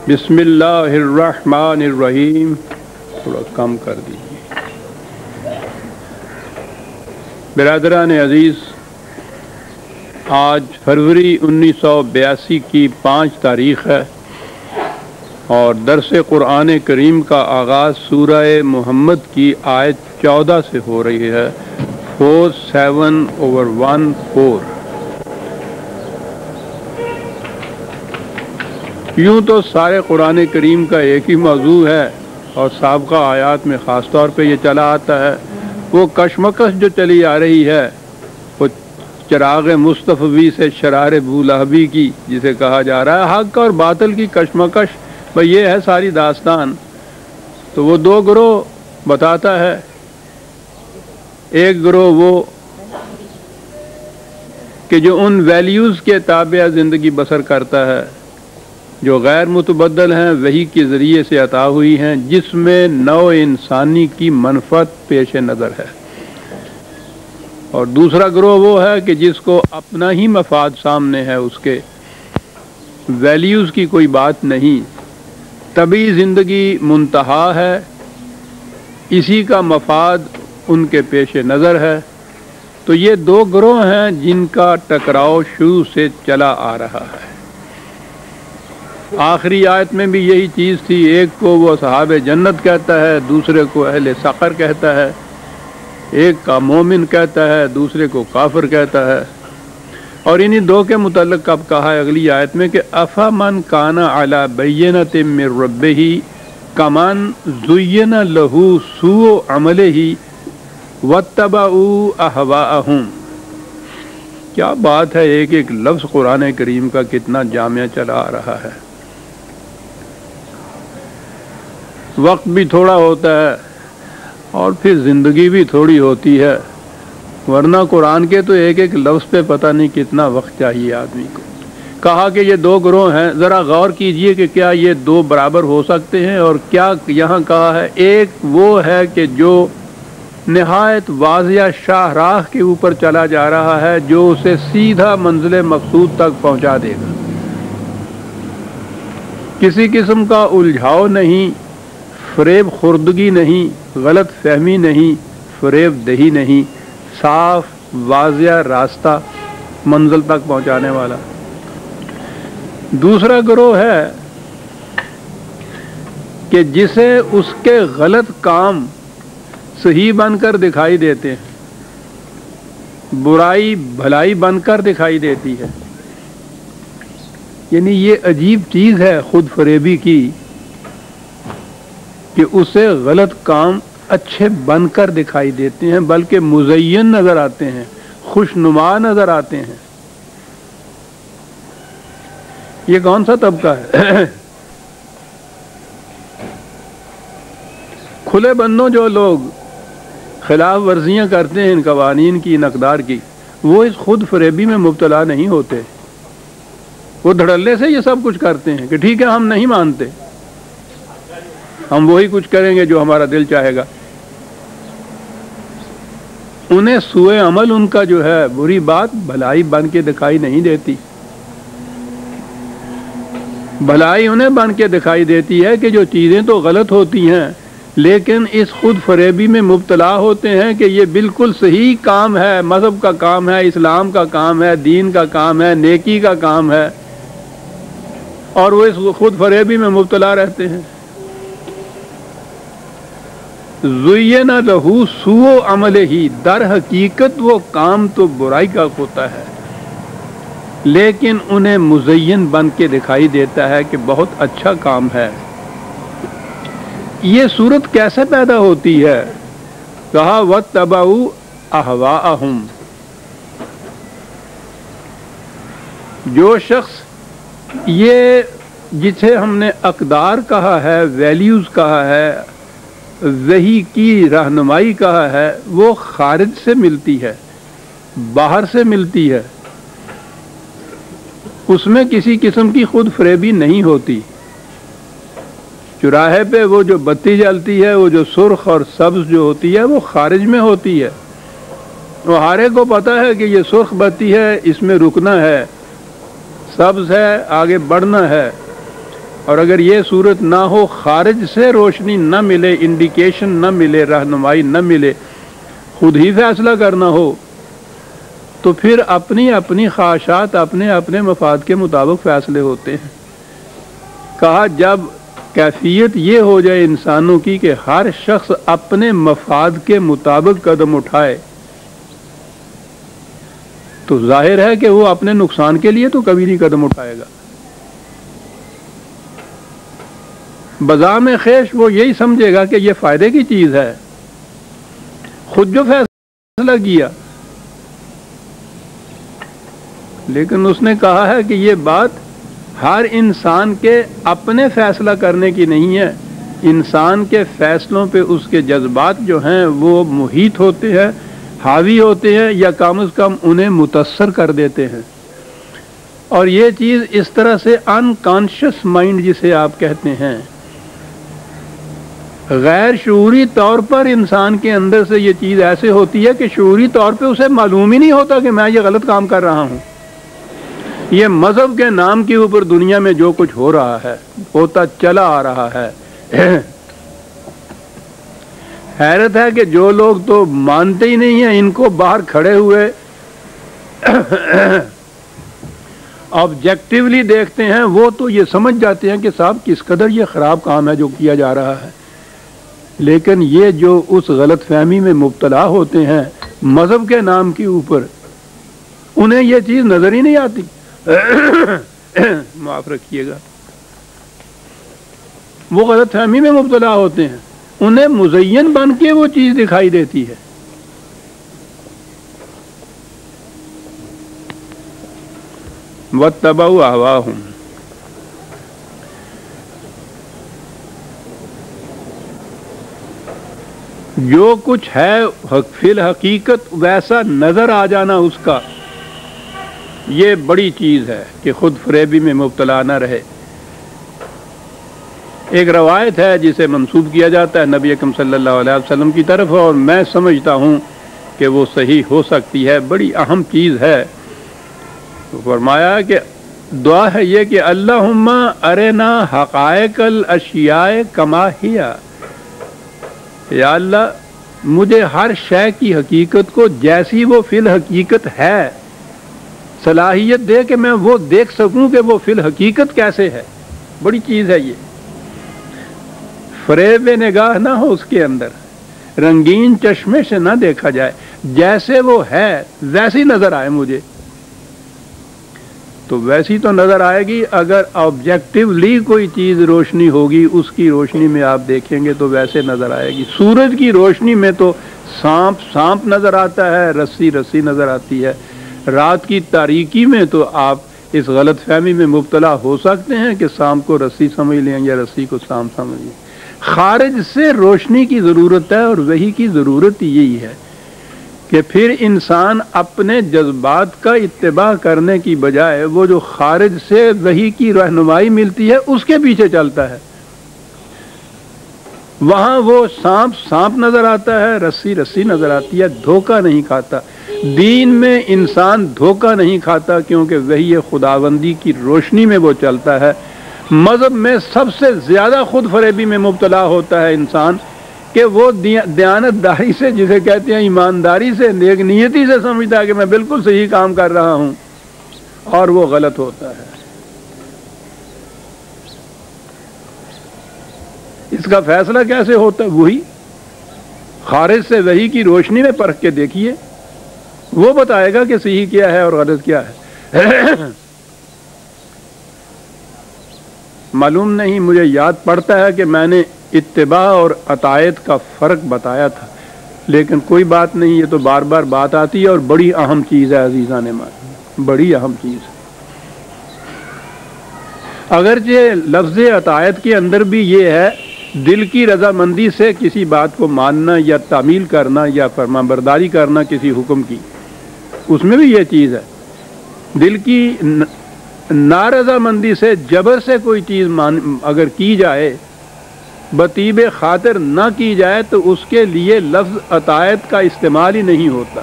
بسم اللہ الرحمن الرحیم. تھوڑا کم کر دیجیے. برادران عزیز، آج فروری 1982 کی 5 تاریخ ہے اور درس قرآن کریم کا آغاز سورہ محمد کی آیت 14 سے ہو رہی ہے. 47/14. یوں تو سارے قرآن کریم کا ایک ہی موضوع ہے اور سابقہ آیات میں خاص طور پہ یہ چلا آتا ہے. وہ کشمکش جو چلی آ رہی ہے وہ چراغ مصطفی سے شرار بولہبی کی، جسے کہا جا رہا ہے حق اور باطل کی کشمکش. بھئی یہ ہے ساری داستان. تو وہ 2 گروہ بتاتا ہے. ایک گروہ وہ کہ جو ان ویلیوز کے تابع زندگی بسر کرتا ہے جو غیر متبدل ہیں، وحی کے ذریعے سے عطا ہوئی ہیں، جس میں نوع انسانی کی منفعت پیش نظر ہے. اور دوسرا گروہ وہ ہے کہ جس کو اپنا ہی مفاد سامنے ہے، اس کے ویلیوز کی کوئی بات نہیں. طبی زندگی منتہا ہے، اسی کا مفاد ان کے پیش نظر ہے. تو یہ 2 گروہ ہیں جن کا ٹکراؤ شروع سے چلا آ رہا ہے. آخری آیت میں بھی یہی چیز تھی. ایک کو وہ صحاب جنت کہتا ہے، دوسرے کو اہل سقر کہتا ہے. ایک کا مومن کہتا ہے، دوسرے کو کافر کہتا ہے. اور انہی 2 کے متعلق اب کہا ہے اگلی آیت میں کہ افمن کان علی بینۃ من ربہ کمن زین لہ سوء عملہ واتبعوا اہواءہم. کیا بات ہے، ایک ایک لفظ قرآن کریم کا کتنا جامع چلا آ رہا ہے. وقت بھی تھوڑا ہوتا ہے اور پھر زندگی بھی تھوڑی ہوتی ہے، ورنہ قرآن کے تو ایک ایک لفظ پہ پتہ نہیں کتنا وقت چاہیے آدمی کو. کہا کہ یہ 2 گروہ ہیں. ذرا غور کیجئے کہ کیا یہ 2 برابر ہو سکتے ہیں. اور کیا یہاں کہا ہے، ایک وہ ہے کہ جو نہایت واضح شاہراہ کے اوپر چلا جا رہا ہے، جو اسے سیدھا منزل مقصود تک پہنچا دے گا. کسی قسم کا الجھاؤ نہیں، فریب خوردگی نہیں، غلط فہمی نہیں، فریب دہی نہیں. صاف واضح راستہ منزل تک پہنچانے والا. دوسرا گروہ ہے کہ جسے اس کے غلط کام صحیح بن کر دکھائی دیتے ہیں، برائی بھلائی بن کر دکھائی دیتی ہے. یعنی یہ عجیب چیز ہے خود فریبی کی کہ اسے غلط کام اچھے بن کر دکھائی دیتے ہیں، بلکہ مزین نظر آتے ہیں، خوشنما نظر آتے ہیں. یہ کون سا طبقہ ہے؟ کھلے بندوں جو لوگ خلاف ورزیاں کرتے ہیں ان قوانین کی، ان اقدار کی، وہ اس خود فریبی میں مبتلا نہیں ہوتے. وہ دھڑلے سے یہ سب کچھ کرتے ہیں کہ ٹھیک ہے ہم نہیں مانتے، ہم وہی کچھ کریں گے جو ہمارا دل چاہے گا. انہیں سوء عمل ان کا جو ہے بری بات بھلائی بن کے دکھائی نہیں دیتی. بھلائی انہیں بن کے دکھائی دیتی ہے کہ جو چیزیں تو غلط ہوتی ہیں لیکن اس خود فریبی میں مبتلا ہوتے ہیں کہ یہ بالکل صحیح کام ہے، مذہب کا کام ہے، اسلام کا کام ہے، دین کا کام ہے، نیکی کا کام ہے، اور وہ اس خود فریبی میں مبتلا رہتے ہیں. زُیّنَ لَہُ سُوءُ عَمَلِهِ، در حقیقت وہ کام تو برائی کا ہوتا ہے لیکن انہیں مزین بن کے دکھائی دیتا ہے کہ بہت اچھا کام ہے. یہ صورت کیسے پیدا ہوتی ہے؟ کہا وَاتَّبَعُوا أَهْوَاءَهُمْ. جو شخص یہ جسے ہم نے اقدار کہا ہے، ویلیوز کہا ہے، وحی کی رہنمائی کہا ہے، وہ خارج سے ملتی ہے، باہر سے ملتی ہے. اس میں کسی قسم کی خود فریبی نہیں ہوتی. چوراہے پہ وہ جو بتی جلتی ہے، وہ جو سرخ اور سبز جو ہوتی ہے، وہ خارج میں ہوتی ہے. وہ ہارے کو پتہ ہے کہ یہ سرخ بتی ہے، اس میں رکنا ہے، سبز ہے آگے بڑھنا ہے. اور اگر یہ صورت نہ ہو، خارج سے روشنی نہ ملے، انڈیکیشن نہ ملے، رہنمائی نہ ملے، خود ہی فیصلہ کرنا ہو، تو پھر اپنی اپنی خواہشات، اپنے اپنے مفاد کے مطابق فیصلے ہوتے ہیں۔ کہا جب کیفیت یہ ہو جائے انسانوں کی کہ ہر شخص اپنے مفاد کے مطابق قدم اٹھائے، تو ظاہر ہے کہ وہ اپنے نقصان کے لیے تو کبھی نہیں قدم اٹھائے گا۔ بذام خیش وہ یہی سمجھے گا کہ یہ فائدے کی چیز ہے، خود جو فیصلہ کیا، لیکن اس نے کہا ہے کہ یہ بات ہر انسان کے اپنے فیصلہ کرنے کی نہیں ہے، انسان کے فیصلوں پہ اس کے جذبات جو ہیں وہ محیط ہوتے ہیں، حاوی ہوتے ہیں، یا کم از کم انہیں متاثر کر دیتے ہیں۔ اور یہ چیز اس طرح سے انکانشس مائنڈ جسے آپ کہتے ہیں، غیر شعوری طور پر انسان کے اندر سے یہ چیز ایسے ہوتی ہے کہ شعوری طور پہ اسے معلوم ہی نہیں ہوتا کہ میں یہ غلط کام کر رہا ہوں۔ یہ مذہب کے نام کے اوپر دنیا میں جو کچھ ہو رہا ہے، ہوتا چلا آ رہا ہے۔ حیرت ہے کہ جو لوگ تو مانتے ہی نہیں ہیں، ان کو باہر کھڑے ہوئے آبجیکٹیولی دیکھتے ہیں، وہ تو یہ سمجھ جاتے ہیں کہ صاحب کس قدر یہ خراب کام ہے جو کیا جا رہا ہے۔ لیکن یہ جو اس غلط فہمی میں مبتلا ہوتے ہیں مذہب کے نام کے اوپر، انہیں یہ چیز نظر ہی نہیں آتی۔ معاف رکھیے گا، وہ غلط فہمی میں مبتلا ہوتے ہیں، انہیں مزین بن کے وہ چیز دکھائی دیتی ہے۔ وَاتَّبَعُوا أَهْوَاءَهُمْ، جو کچھ ہے فی الحقیقت ویسا نظر آ جانا اس کا، یہ بڑی چیز ہے کہ خود فریبی میں مبتلا نہ رہے۔ ایک روایت ہے جسے منسوب کیا جاتا ہے نبی اکرم صلی اللہ علیہ وسلم کی طرف، اور میں سمجھتا ہوں کہ وہ صحیح ہو سکتی ہے، بڑی اہم چیز ہے۔ فرمایا کہ دعا ہے یہ کہ اللہم ارنا حقائق الاشیاء کما ہیا، یا اللہ مجھے ہر شے کی حقیقت کو جیسی وہ فی الحقیقت ہے صلاحیت دے کہ میں وہ دیکھ سکوں کہ وہ فی الحقیقت کیسے ہے۔ بڑی چیز ہے یہ، فریب نگاہ نہ ہو اس کے اندر، رنگین چشمے سے نہ دیکھا جائے، جیسے وہ ہے ویسی نظر آئے مجھے، تو ویسی تو نظر آئے گی۔ اگر آبجیکٹیولی کوئی چیز روشنی ہوگی، اس کی روشنی میں آپ دیکھیں گے تو ویسے نظر آئے گی۔ سورج کی روشنی میں تو سانپ سانپ نظر آتا ہے، رسی رسی نظر آتی ہے۔ رات کی تاریکی میں تو آپ اس غلط فہمی میں مبتلا ہو سکتے ہیں کہ سانپ کو رسی سمجھ لیں یا رسی کو سانپ سمجھ لیں۔ خارج سے روشنی کی ضرورت ہے، اور وحی کی ضرورت یہی ہے کہ پھر انسان اپنے جذبات کا اتباع کرنے کی بجائے وہ جو خارج سے وحی کی رہنمائی ملتی ہے اس کے پیچھے چلتا ہے۔ وہاں وہ سانپ سانپ نظر آتا ہے، رسی رسی نظر آتی ہے، دھوکہ نہیں کھاتا۔ دین میں انسان دھوکہ نہیں کھاتا، کیونکہ وحی خداوندی کی روشنی میں وہ چلتا ہے۔ مذہب میں سب سے زیادہ خود فریبی میں مبتلا ہوتا ہے انسان کہ وہ دیانت داری سے، جسے کہتے ہیں ایمانداری سے، نیک نیتی سے سمجھتا ہے کہ میں بالکل صحیح کام کر رہا ہوں، اور وہ غلط ہوتا ہے۔ اس کا فیصلہ کیسے ہوتا ہے؟ وہی خارج سے وحی کی روشنی میں پرکھ کے دیکھیے، وہ بتائے گا کہ صحیح کیا ہے اور غلط کیا ہے۔ معلوم نہیں، مجھے یاد پڑتا ہے کہ میں نے اتباع اور اطاعت کا فرق بتایا تھا، لیکن کوئی بات نہیں، یہ تو بار بار بات آتی ہے، اور بڑی اہم چیز ہے عزیزان مان، بڑی اہم چیز ہے۔ اگرچہ لفظ اطاعت کے اندر بھی یہ ہے دل کی رضامندی سے کسی بات کو ماننا یا تعمیل کرنا یا فرمانبرداری کرنا کسی حکم کی، اس میں بھی یہ چیز ہے۔ دل کی نارضامندی سے جبر سے کوئی چیز اگر کی جائے، بطیب خاطر نہ کی جائے، تو اس کے لیے لفظ اطاعت کا استعمال ہی نہیں ہوتا۔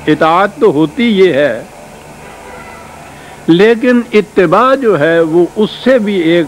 اطاعت تو ہوتی یہ ہے، لیکن اتباع جو ہے وہ اس سے بھی ایک